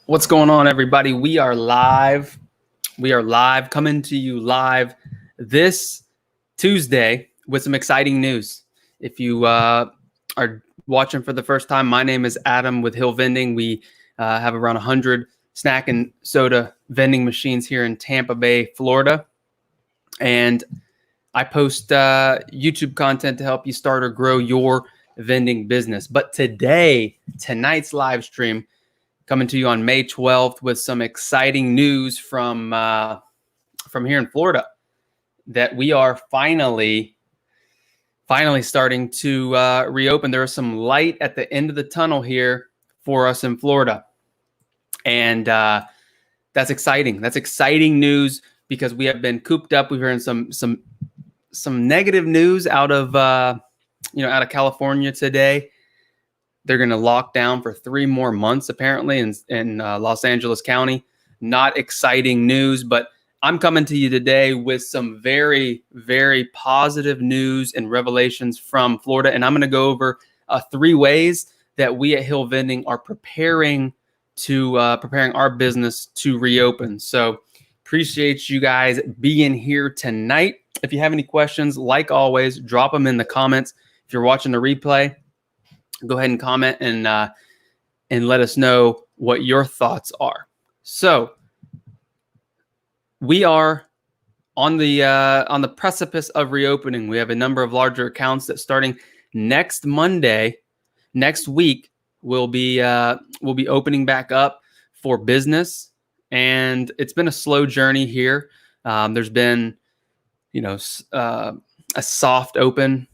What's going on, everybody? We are live. Coming to you live this Tuesday with some exciting news. If you are watching for the first time, my name is Adam with Hill Vending. We have around 100 snack and soda vending machines here in Tampa Bay, Florida. And I post YouTube content to help you start or grow your vending business. But tonight's live stream, coming to you on May 12th with some exciting news from here in Florida, that we are finally starting to reopen. There is some light at the end of the tunnel here for us in Florida, and that's exciting. That's exciting news because we have been cooped up. We've heard some negative news out of California today. They're going to lock down for 3 more months, apparently, in Los Angeles County. Not exciting news, but I'm coming to you today with some very, very positive news and revelations from Florida. And I'm going to go over 3 ways that we at Hill Vending are preparing our business to reopen. So appreciate you guys being here tonight. If you have any questions, like always, drop them in the comments. If you're watching the replay, go ahead and comment and let us know what your thoughts are. So we are on the precipice of reopening. We have a number of larger accounts that starting next week, will be opening back up for business. And it's been a slow journey here. There's been, a soft open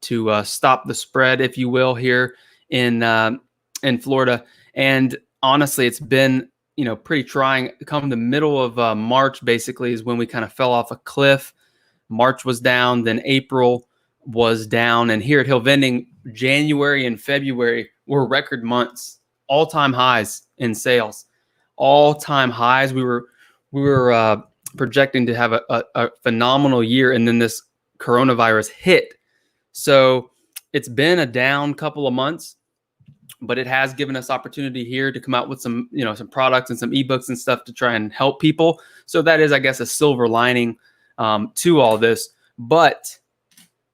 to stop the spread, if you will, here in Florida. And honestly, it's been pretty trying. Come the middle of March, basically, is when we kind of fell off a cliff. March was down, then April was down, and here at Hill Vending, January and February were record months, all-time highs in sales, all-time highs. We were projecting to have a phenomenal year, and then this coronavirus hit. So it's been a down couple of months, but it has given us opportunity here to come out with some products and some ebooks and stuff to try and help people. So that is, I guess, a silver lining to all this. But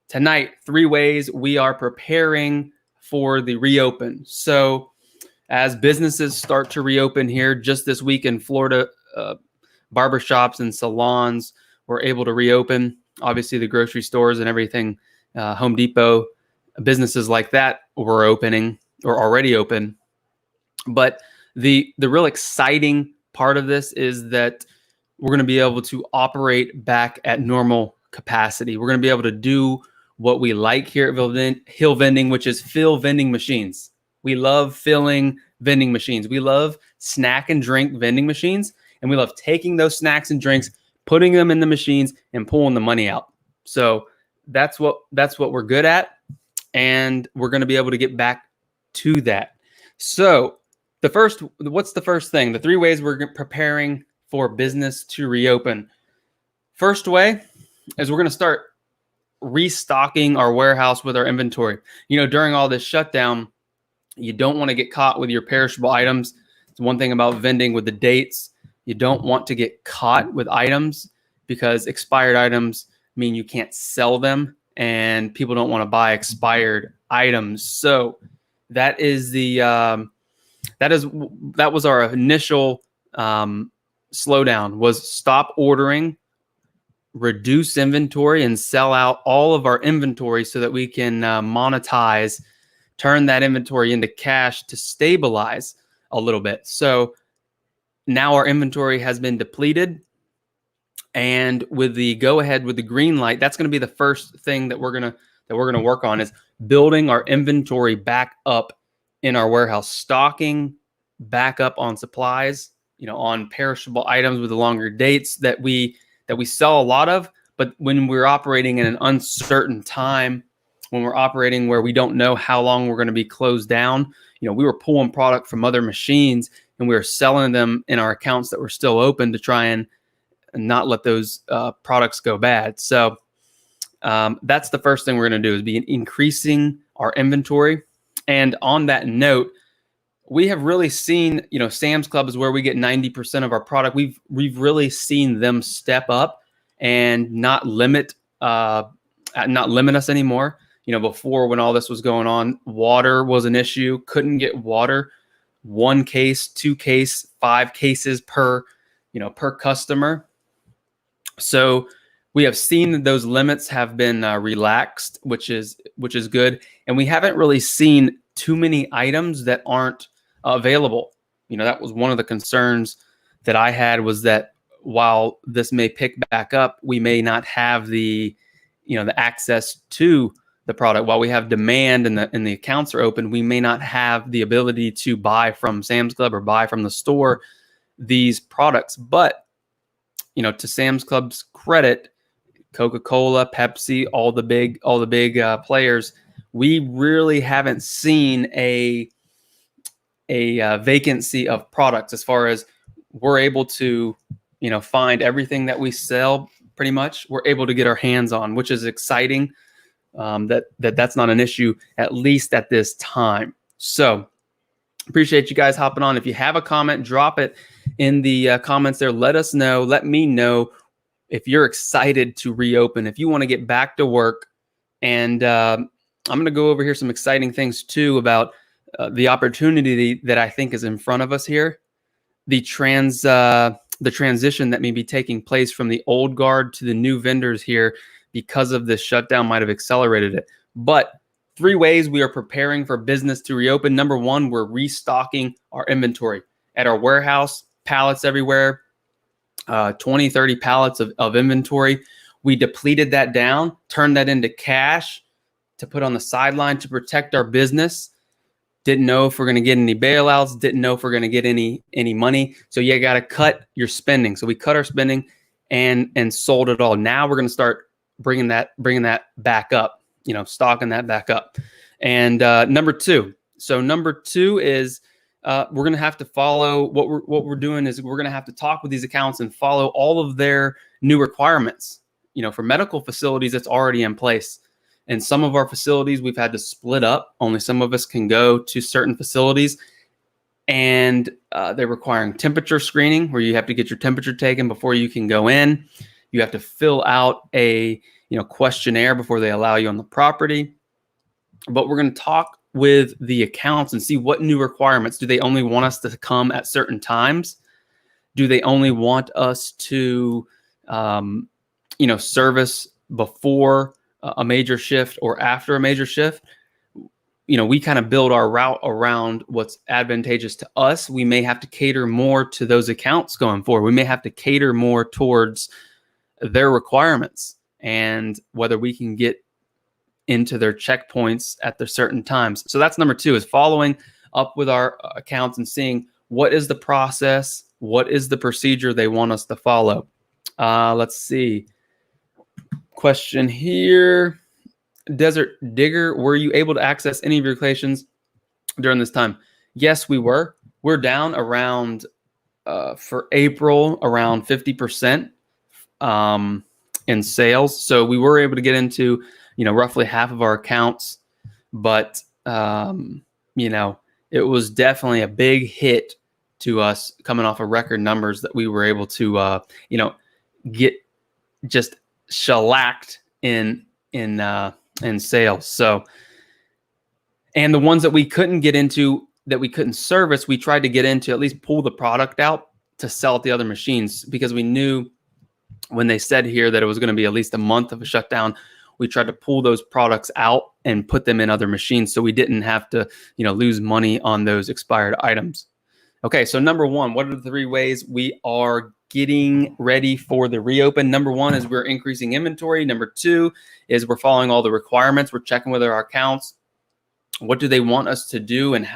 tonight, 3 ways we are preparing for the reopen. So as businesses start to reopen here, just this week in Florida, barbershops and salons were able to reopen. Obviously, the grocery stores and everything, Home Depot, businesses like that were opening or already open. But the real exciting part of this is that we're going to be able to operate back at normal capacity. We're going to be able to do what we like here at Hill Vending, which is fill vending machines. We love filling vending machines. We love snack and drink vending machines, and we love taking those snacks and drinks, putting them in the machines, and pulling the money out. So that's what we're good at, and we're going to be able to get back to that. So what's the first thing? The 3 ways we're preparing for business to reopen. First way is we're going to start restocking our warehouse with our inventory. During all this shutdown, you don't want to get caught with your perishable items. It's one thing about vending with the dates. You don't want to get caught with items because expired items mean you can't sell them, and people don't want to buy expired items. So that was our initial slowdown, was stop ordering, reduce inventory, and sell out all of our inventory so that we can monetize, turn that inventory into cash to stabilize a little bit. So now our inventory has been depleted. And with the go ahead, with the green light, that's going to be the first thing that we're going to work on, is building our inventory back up in our warehouse, stocking back up on supplies, on perishable items with the longer dates that we sell a lot of. But when we're operating in an uncertain time, when we're operating where we don't know how long we're going to be closed down, we were pulling product from other machines and we were selling them in our accounts that were still open to try and not let those products go bad. So that's the first thing we're going to do, is be increasing our inventory. And on that note, we have really seen, Sam's Club is where we get 90% of our product. We've really seen them step up and not limit us anymore. Before, when all this was going on, water was an issue. Couldn't get water. 1 case, 2 case, 5 cases per customer. So we have seen that those limits have been relaxed, which is good. And we haven't really seen too many items that aren't available. That was one of the concerns that I had, was that while this may pick back up, we may not have the access to the product. While we have demand and the accounts are open, we may not have the ability to buy from Sam's Club or buy from the store these products. But to Sam's Club's credit, Coca-Cola, Pepsi, all the big players, we really haven't seen a vacancy of products, as far as we're able to find everything that we sell. Pretty much we're able to get our hands on, which is exciting. That's not an issue, at least at this time. So appreciate you guys hopping on. If you have a comment, drop it in the comments there. Let us know. Let me know if you're excited to reopen, if you want to get back to work. And I'm going to go over here some exciting things too about the opportunity that I think is in front of us here. The transition that may be taking place from the old guard to the new vendors here, because of this shutdown, might have accelerated it. But 3 ways we are preparing for business to reopen. Number 1, we're restocking our inventory at our warehouse, pallets everywhere, 20, 30 pallets of inventory. We depleted that down, turned that into cash to put on the sideline to protect our business. Didn't know if we're going to get any bailouts. Didn't know if we're going to get any money. So you got to cut your spending. So we cut our spending and sold it all. Now we're going to start bringing that back up, stocking that back up. And number 2 is we're going to have to follow what we're doing is we're going to have to talk with these accounts and follow all of their new requirements. For medical facilities, it's already in place. And some of our facilities, we've had to split up. Only some of us can go to certain facilities. And they're requiring temperature screening, where you have to get your temperature taken before you can go in. You have to fill out a questionnaire before they allow you on the property. But we're going to talk with the accounts and see what new requirements. Do they only want us to come at certain times? Do they only want us to service before a major shift or after a major shift? We kind of build our route around what's advantageous to us. We may have to cater more to those accounts going forward. We may have to cater more towards their requirements and whether we can get into their checkpoints at the certain times. So that's number 2, is following up with our accounts and seeing what is the process, what is the procedure they want us to follow. Let's see. Question here. Desert Digger, were you able to access any of your locations during this time? Yes, we were. We're down around, for April, around 50% in sales. So we were able to get into, roughly half of our accounts. But, it was definitely a big hit to us coming off of record numbers that we were able to, get just shellacked in sales. So, and the ones that we couldn't get into, that we couldn't service, we tried to get into, at least pull the product out to sell at the other machines, because we knew when they said here that it was going to be at least a month of a shutdown, we tried to pull those products out and put them in other machines so we didn't have to, lose money on those expired items. Okay, so number 1, what are the 3 ways we are getting ready for the reopen? Number 1 is we're increasing inventory. Number 2 is we're following all the requirements. We're checking with our accounts. What do they want us to do, and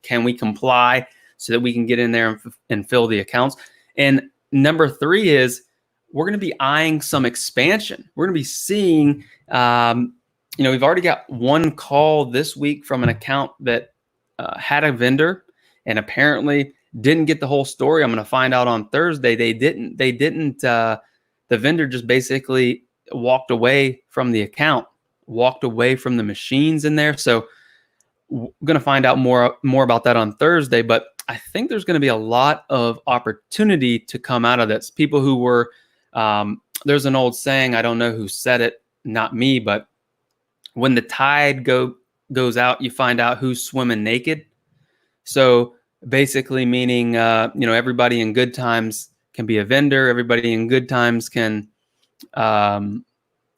can we comply so that we can get in there and fill the accounts? And number 3 is we're going to be eyeing some expansion. We're going to be seeing, we've already got 1 call this week from an account that had a vendor and apparently didn't get the whole story. I'm going to find out on Thursday. They didn't, the vendor just basically walked away from the account, walked away from the machines in there. So going to find out more about that on Thursday, but I think there's going to be a lot of opportunity to come out of this. People who were, there's an old saying, I don't know who said it, not me, but when the tide goes out, you find out who's swimming naked. So basically meaning, everybody in good times can be a vendor. Everybody in good times can,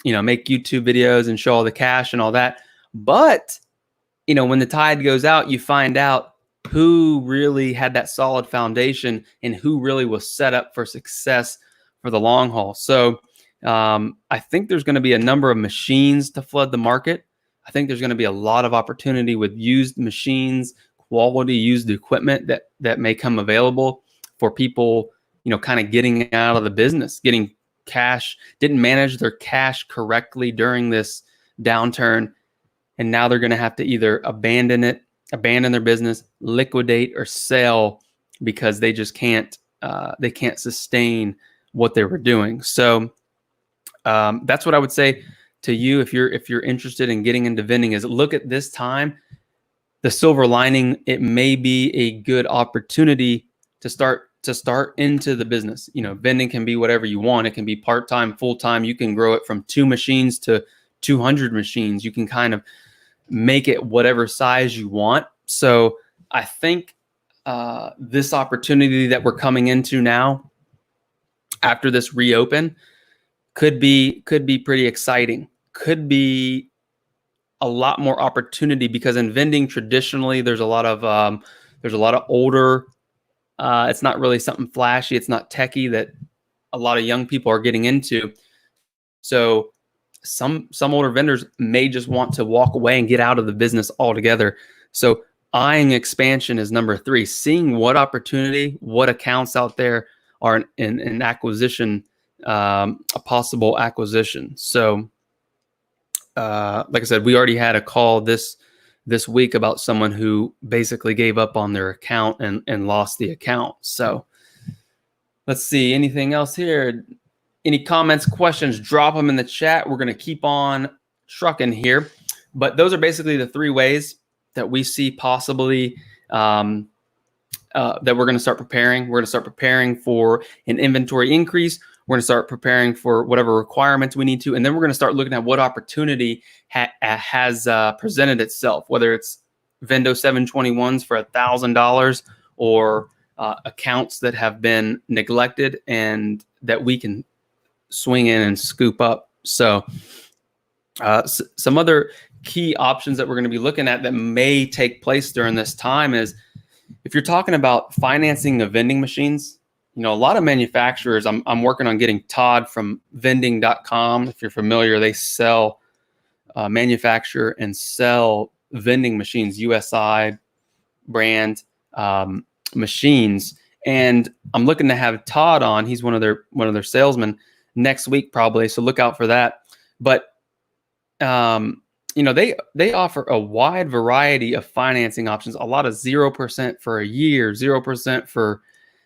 make YouTube videos and show all the cash and all that. But, when the tide goes out, you find out who really had that solid foundation and who really was set up for success for the long haul. So I think there's going to be a number of machines to flood the market. I think there's going to be a lot of opportunity with used machines, quality used equipment that may come available for people, kind of getting out of the business, getting cash, didn't manage their cash correctly during this downturn. And now they're going to have to either abandon their business, liquidate, or sell because they just can't sustain what they were doing. So that's what I would say to you if you're interested in getting into vending, is look at this time. The silver lining, it may be a good opportunity to start into the business. Vending can be whatever you want. It can be part-time, full-time. You can grow it from 2 machines to 200 machines. You can kind of make it whatever size you want. So I think this opportunity that we're coming into now after this reopen could be pretty exciting. Could be a lot more opportunity, because in vending traditionally there's a lot of older. It's not really something flashy. It's not techie that a lot of young people are getting into. So some older vendors may just want to walk away and get out of the business altogether. So eyeing expansion is number 3. Seeing what opportunity, what accounts out there are in acquisition, a possible acquisition. So like I said, we already had a call this week about someone who basically gave up on their account and lost the account. So let's see, anything else here? Any comments, questions, drop them in the chat. We're going to keep on trucking here. But those are basically the 3 ways that we see possibly that we're going to start preparing. We're going to start preparing for an inventory increase. We're going to start preparing for whatever requirements we need to. And then we're going to start looking at what opportunity has presented itself, whether it's Vendo 721s for $1,000 or accounts that have been neglected and that we can swing in and scoop up. So some other key options that we're going to be looking at that may take place during this time is, if you're talking about financing of vending machines, a lot of manufacturers, I'm working on getting Todd from vending.com. If you're familiar, they sell, manufacture and sell vending machines, USI brand machines. And I'm looking to have Todd on. He's one of their salesmen next week probably. So look out for that. But they offer a wide variety of financing options. A lot of 0% for a year, 0% for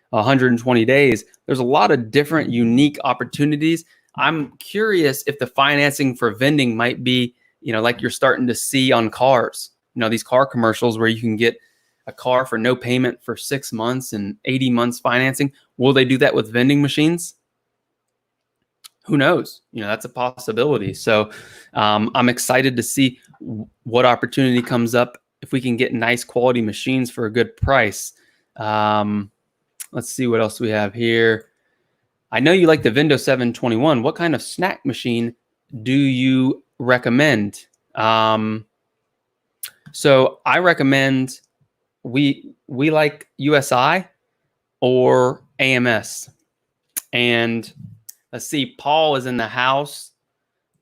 120 days. There's a lot of different unique opportunities. I'm curious if the financing for vending might be, like you're starting to see on cars, these car commercials where you can get a car for no payment for 6 months and 80 months financing. Will they do that with vending machines? Who knows? That's a possibility. So I'm excited to see what opportunity comes up if we can get nice quality machines for a good price. Let's see what else we have here. I know you like the Vendo 721. What kind of snack machine do you recommend? So I recommend we like USI or AMS. And let's see, Paul is in the house.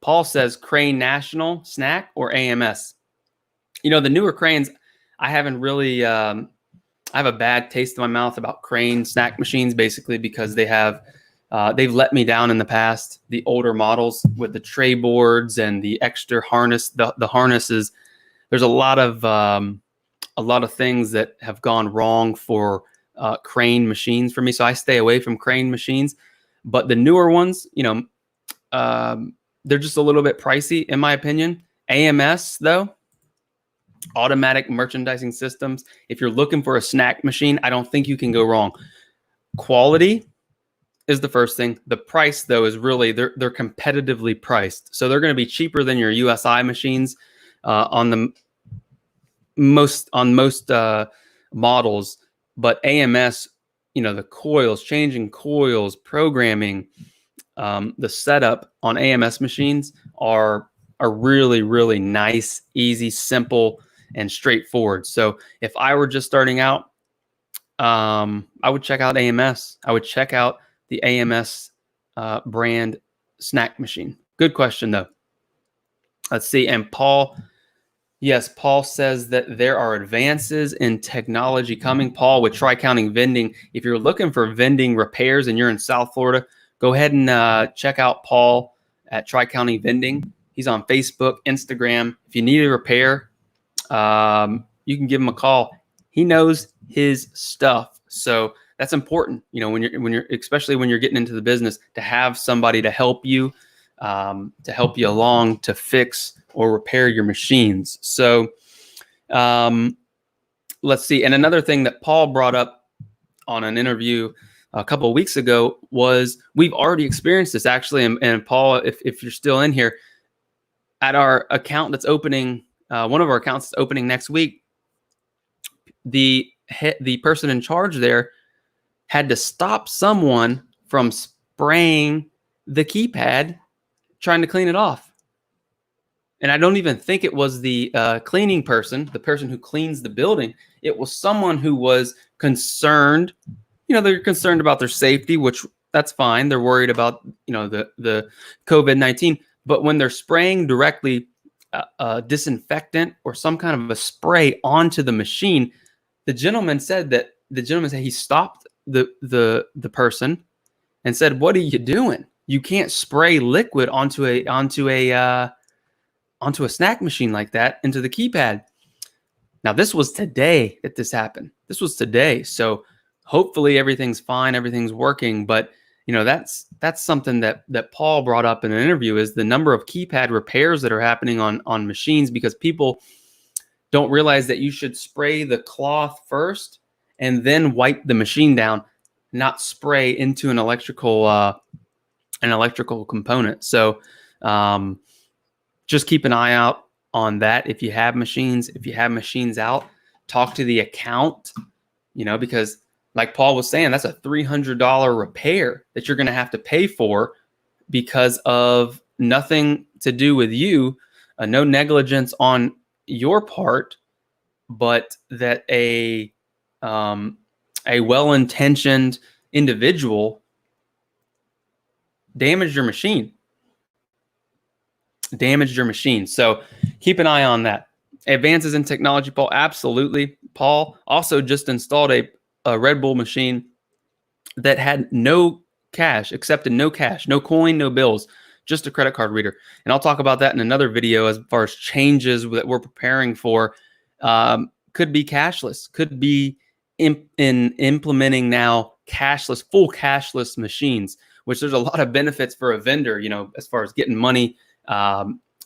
Paul says Crane National Snack or AMS. The newer Cranes, I haven't really, I have a bad taste in my mouth about Crane snack machines, basically because they've let me down in the past. The older models with the tray boards and the extra harness, the harnesses, there's a lot of things that have gone wrong for Crane machines for me. So I stay away from Crane machines. But the newer ones, they're just a little bit pricey, in my opinion. AMS, though, automatic merchandising systems. If you're looking for a snack machine, I don't think you can go wrong. Quality is the first thing. The price, though, is really they're competitively priced, so they're going to be cheaper than your USI machines on most models. But AMS, the coils, changing coils, programming, the setup on AMS machines are really, really nice, easy, simple, and straightforward. So if I were just starting out, I would check out AMS. I would check out the AMS brand snack machine. Good question, though. Let's see. And Paul says that there are advances in technology coming. Paul, with Tri-County Vending, if you're looking for vending repairs and you're in South Florida, go ahead and check out Paul at Tri-County Vending. He's on Facebook, Instagram. If you need a repair, you can give him a call. He knows his stuff. So that's important, when you're especially when you're getting into the business, to have somebody to help you along to fix or repair your machines. So let's see. And another thing that Paul brought up on an interview a couple of weeks ago was we've already experienced this actually. And Paul, if you're still in here, at our account that's opening, one of our accounts that's opening next week, the person in charge there had to stop someone from spraying the keypad trying to clean it off. And I don't even think it was the cleaning person, the person who cleans the building. It was someone who was concerned. They're concerned about their safety, which that's fine. They're worried about, the COVID-19. But when they're spraying directly disinfectant or some kind of a spray onto the machine, the gentleman said he stopped the person and said, "What are you doing? You can't spray liquid onto a snack machine like that into the keypad." Now, this was today that this happened. This was today. So hopefully everything's fine, everything's working. But that's something that Paul brought up in an interview, is the number of keypad repairs that are happening on machines, because people don't realize that you should spray the cloth first and then wipe the machine down, not spray into an electrical component. So just keep an eye out on that. If you have machines out, talk to the account, because like Paul was saying, that's a $300 repair that you're going to have to pay for because of nothing to do with you, no negligence on your part, but that a well-intentioned individual damaged your machine. So keep an eye on that. Advances in technology, Paul, absolutely. Paul also just installed a Red Bull machine that had no cash, accepted no cash, no coin, no bills, just a credit card reader. And I'll talk about that in another video as far as changes that we're preparing for. Could be cashless, could be in implementing now full cashless machines, which there's a lot of benefits for a vendor, as far as getting money,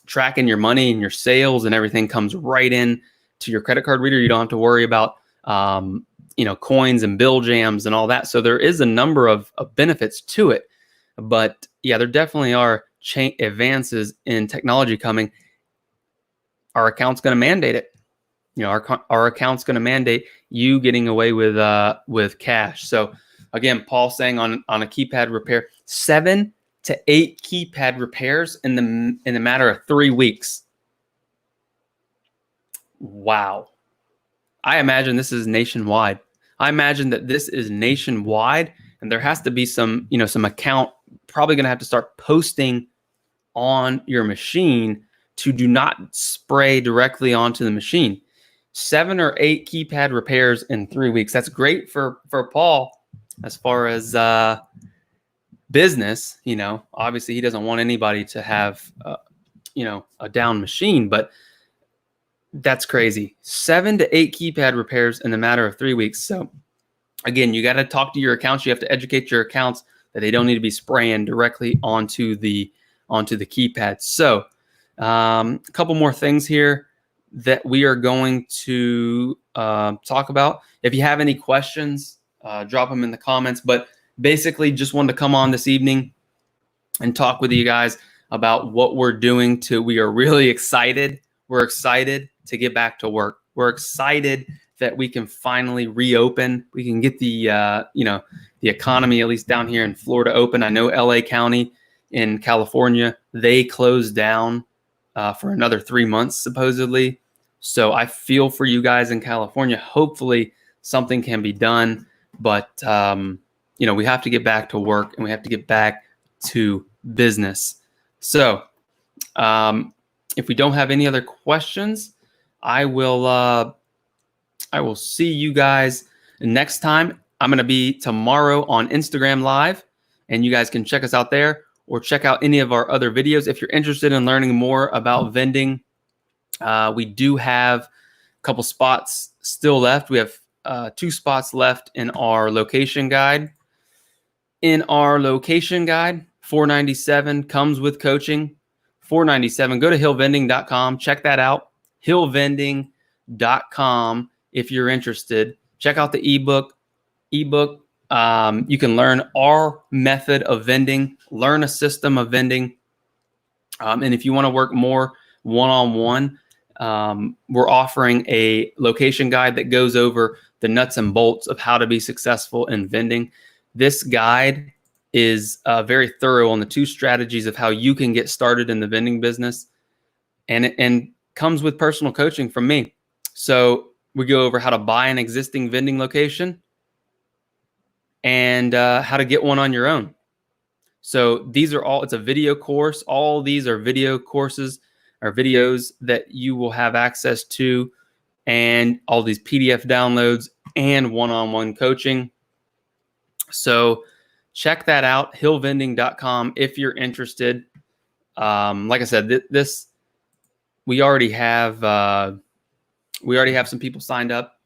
tracking your money and your sales and everything comes right in to your credit card reader. You don't have to worry about, coins and bill jams and all that. So there is a number of benefits to it. But yeah, there definitely are advances in technology coming. Our account's going to mandate it. Our account's going to mandate you getting away with cash. So again, Paul saying on a keypad repair, 7 to 8 keypad repairs in the matter of 3 weeks. Wow. I imagine this is nationwide. I imagine that this is nationwide, and there has to be some account probably going to have to start posting on your machine to do not spray directly onto the machine. 7 or 8 keypad repairs in 3 weeks. That's great for Paul as far as business. Obviously he doesn't want anybody to have a down machine, but that's crazy. 7 to 8 keypad repairs in the matter of 3 weeks. So again, you got to talk to your accounts. You have to educate your accounts that they don't need to be spraying directly onto the keypad. So a couple more things here. that we are going to talk about. If you have any questions, drop them in the comments. But basically, just wanted to come on this evening and talk with you guys about what we're doing. We are really excited. We're excited to get back to work. We're excited that we can finally reopen. We can get the the economy, at least down here in Florida, open. I know LA County in California, they closed down for another 3 months, supposedly. So I feel for you guys in California. Hopefully something can be done. But, we have to get back to work and we have to get back to business. So if we don't have any other questions, I will see you guys next time. I'm going to be tomorrow on Instagram Live, and you guys can check us out there or check out any of our other videos. If you're interested in learning more about vending, we do have a couple spots still left. We have 2 spots left in our location guide. In our location guide, $497 comes with coaching. $497. Go to hillvending.com. Check that out. hillvending.com if you're interested. Check out the ebook. You can learn our method of vending, learn a system of vending. And if you want to work more one-on-one, we're offering a location guide that goes over the nuts and bolts of how to be successful in vending. This guide is very thorough on the 2 strategies of how you can get started in the vending business, and comes with personal coaching from me. So we go over how to buy an existing vending location and how to get one on your own. So these are all, it's a video course. All these are video courses or videos that you will have access to, and all these PDF downloads and one-on-one coaching. So check that out, hillvending.com if you're interested. Like I said, we already have some people signed up,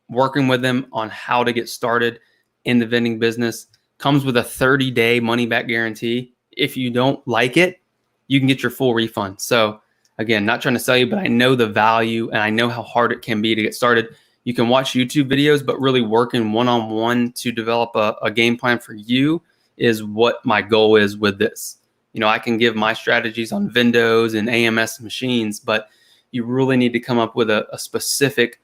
working with them on how to get started in the vending business. Comes with a 30-day money-back guarantee. If you don't like it, you can get your full refund. So again, not trying to sell you, but I know the value and I know how hard it can be to get started. You can watch YouTube videos, but really working one-on-one to develop a game plan for you is what my goal is with this. I can give my strategies on Vendos and AMS machines, but you really need to come up with a specific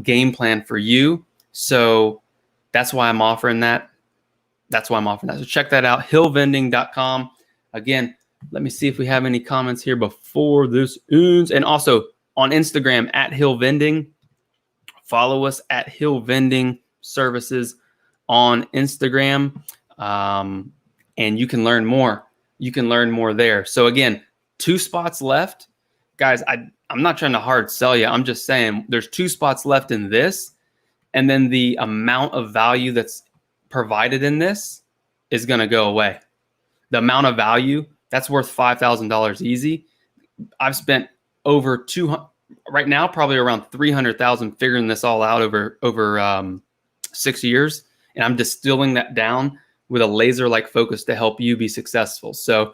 game plan for you. So that's why I'm offering that. So check that out, hillvending.com. Again, let me see if we have any comments here before this ends. And also on Instagram at hillvending. Follow us at Hill Vending Services on Instagram, and you can learn more. You can learn more there. So again, 2 spots left. Guys, I'm not trying to hard sell you. I'm just saying there's 2 spots left in this, and then the amount of value that's provided in this is going to go away. The amount of value, that's worth $5,000 easy. I've spent over 200, right now, probably around 300,000 figuring this all out over 6 years. And I'm distilling that down with a laser-like focus to help you be successful. So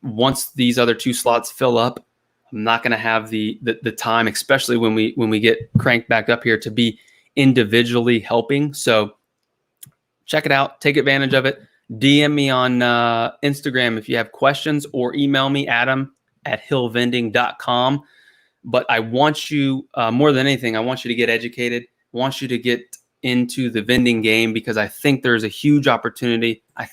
once these other 2 slots fill up, I'm not going to have the time, especially when we get cranked back up here, to be individually helping. So check it out. Take advantage of it. DM me on Instagram if you have questions, or email me, adam@hillvending.com. But I want you, more than anything, I want you to get educated. I want you to get into the vending game, because I think there's a huge opportunity. I'm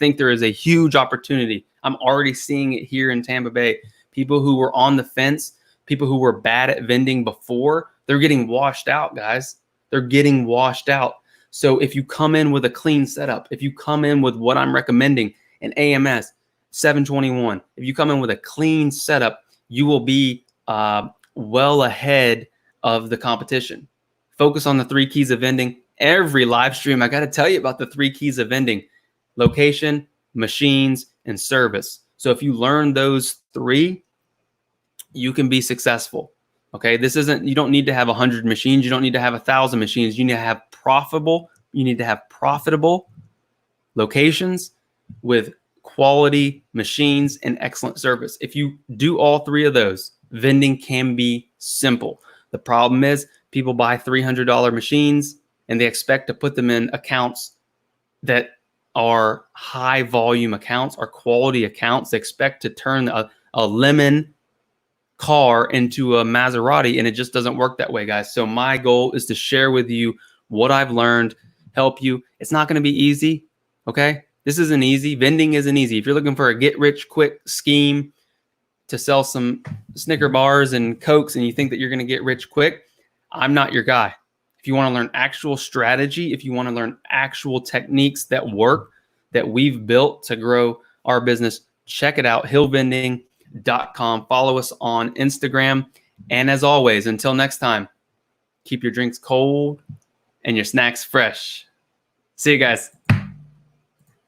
already seeing it here in Tampa Bay. People who were on the fence, people who were bad at vending before, they're getting washed out, guys. They're getting washed out. So if you come in with a clean setup, if you come in with what I'm recommending, an AMS 721, if you come in with a clean setup, you will be well ahead of the competition. Focus on the 3 keys of vending. Every live stream, I got to tell you about the 3 keys of vending: location, machines, and service. So if you learn those 3, you can be successful. Okay, you don't need to have 100 machines. You don't need to have 1,000 machines. You need to have profitable locations with quality machines and excellent service. If you do all 3 of those, Vending can be simple. The problem is people buy $300 machines and they expect to put them in accounts that are high volume accounts, are quality accounts. They expect to turn a lemon car into a Maserati, and it just doesn't work that way, guys. So my goal is to share with you what I've learned, help you. It's not going to be easy, okay? This isn't easy. Vending isn't easy. If you're looking for a get-rich-quick scheme to sell some Snicker bars and Cokes and you think that you're going to get rich quick, I'm not your guy. If you want to learn actual strategy, if you want to learn actual techniques that work, that we've built to grow our business, check it out, hillvending.com. Follow us on Instagram. And as always, until next time, keep your drinks cold and your snacks fresh. See you guys.